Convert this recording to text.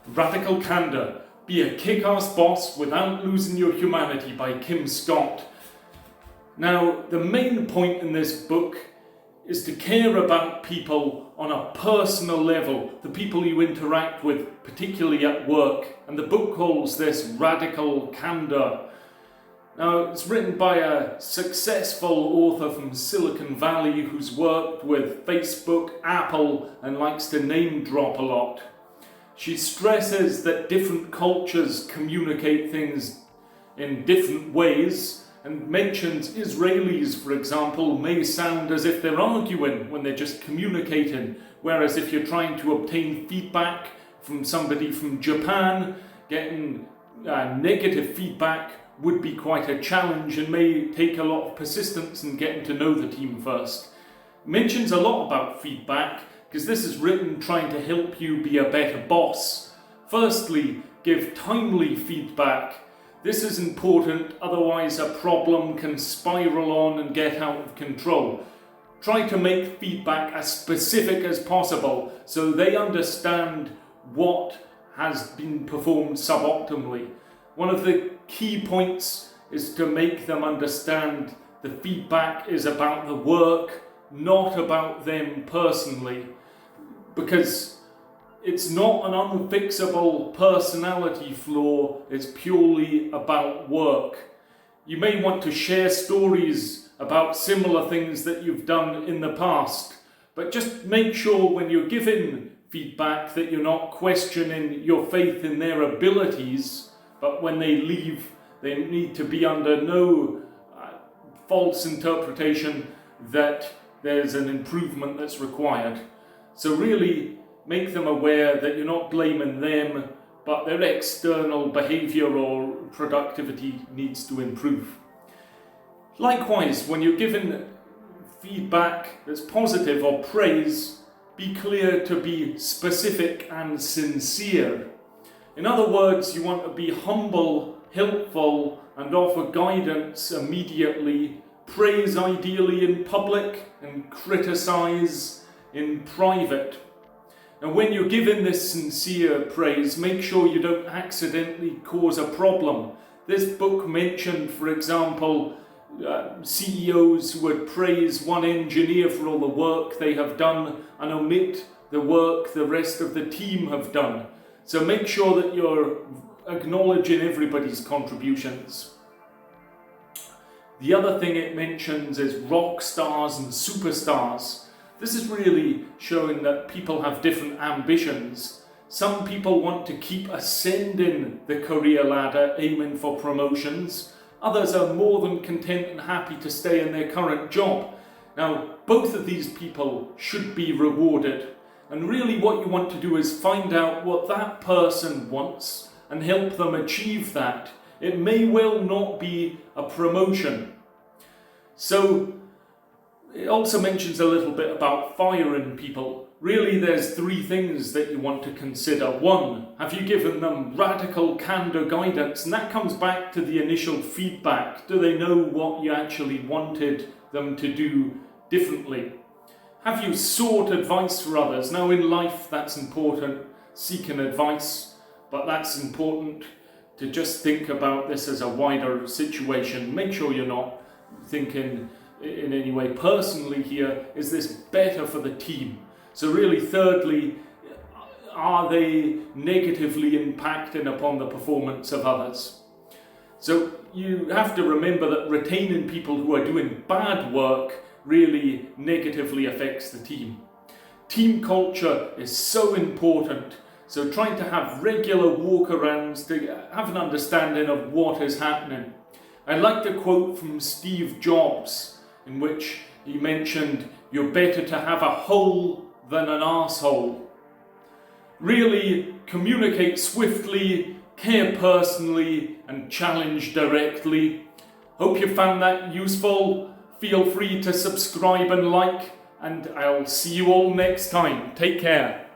Radical Candor, Be a Kick-Ass Boss Without Losing Your Humanity by Kim Scott. Now, the main point in this book is to care about people on a personal level, the people you interact with, particularly at work. And the book calls this Radical Candor. Now, it's written by a successful author from Silicon Valley who's worked with Facebook, Apple, and likes to name drop a lot. She stresses that different cultures communicate things in different ways, and mentions Israelis, for example, may sound as if they're arguing when they're just communicating, whereas if you're trying to obtain feedback from somebody from Japan, getting negative feedback would be quite a challenge and may take a lot of persistence in getting to know the team first. Mentions a lot about feedback, because this is written trying to help you be a better boss. Firstly, give timely feedback. This is important, otherwise a problem can spiral on and get out of control. Try to make feedback as specific as possible so they understand what has been performed suboptimally. One of the key points is to make them understand the feedback is about the work, not about them personally, because it's not an unfixable personality flaw, it's purely about work. You may want to share stories about similar things that you've done in the past, but just make sure when you're giving feedback that you're not questioning your faith in their abilities, but when they leave, they need to be under no false interpretation that there's an improvement that's required. So really, make them aware that you're not blaming them, but their external behavior or productivity needs to improve. Likewise, when you're given feedback that's positive or praise, be clear to be specific and sincere. In other words, you want to be humble, helpful, and offer guidance immediately, praise ideally in public, and criticize in private. And when you're given this sincere praise, make sure you don't accidentally cause a problem. This book mentioned, for example, CEOs who would praise one engineer for all the work they have done and omit the work the rest of the team have done. So make sure that you're acknowledging everybody's contributions. The other thing it mentions is rock stars and superstars. This is really showing that people have different ambitions. Some people want to keep ascending the career ladder, aiming for promotions. Others are more than content and happy to stay in their current job. Now, both of these people should be rewarded. And really what you want to do is find out what that person wants and help them achieve that. It may well not be a promotion. So, it also mentions a little bit about firing people. Really, there's three things that you want to consider. One, have you given them radical candor guidance? And that comes back to the initial feedback. Do they know what you actually wanted them to do differently? Have you sought advice for others? Now, in life, that's important, seeking advice, but that's important to just think about this as a wider situation. Make sure you're not thinking in any way personally here, is this better for the team? So really, thirdly, are they negatively impacting upon the performance of others? So you have to remember that retaining people who are doing bad work really negatively affects the team. Team culture is so important, so trying to have regular walk-arounds to have an understanding of what is happening. I like the quote from Steve Jobs, in which he mentioned, "You're better to have a hole than an arsehole." Really communicate swiftly, care personally, and challenge directly. Hope you found that useful. Feel free to subscribe and like, and I'll see you all next time. Take care.